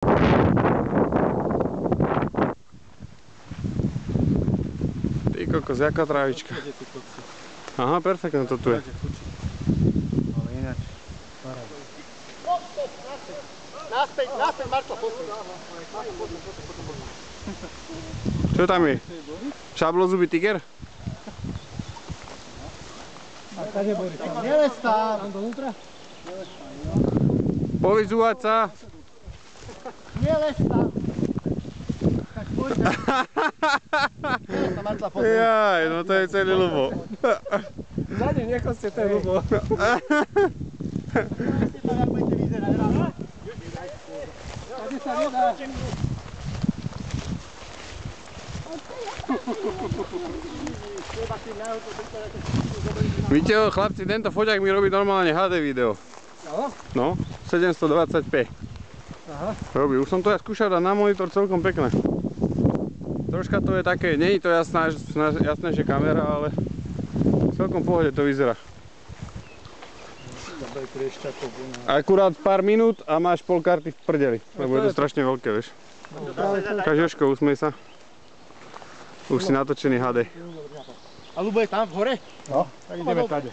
Ty kokos, jaká trávička. Aha, perfektne to tu je. Ale ináč, paráda. Naspäť, Marko, posuň. Čo tam je? Šablozubý tiger? A tady bude tam. Nelestá. Tam dovnútra? Povyzúvať sa. Nelestá. Tak poďme. Nelestá, Marko, posuň. Jaj, no to je celý ľubo. Zadne, nechoďte, to je ľubo. Myslíte tam, jak budete vyzerať ráno? Tady sa nedá. Víte, chlapci, tento foťák mi robí normálne HD video. No, 720p. Aha. Robí, už som to ja skúšal dať na monitor celkom pekné. Troška to je také, nie je to jasnejšia kamera, ale celkom v pohode to vyzerá. Akurát pár minút a máš pol karty v prdeli, lebo je to strašne veľké, vieš. Kažeško, usmej sa. Už si natočený HD. A Lubo je tam v hore? No. Tak ideme tady.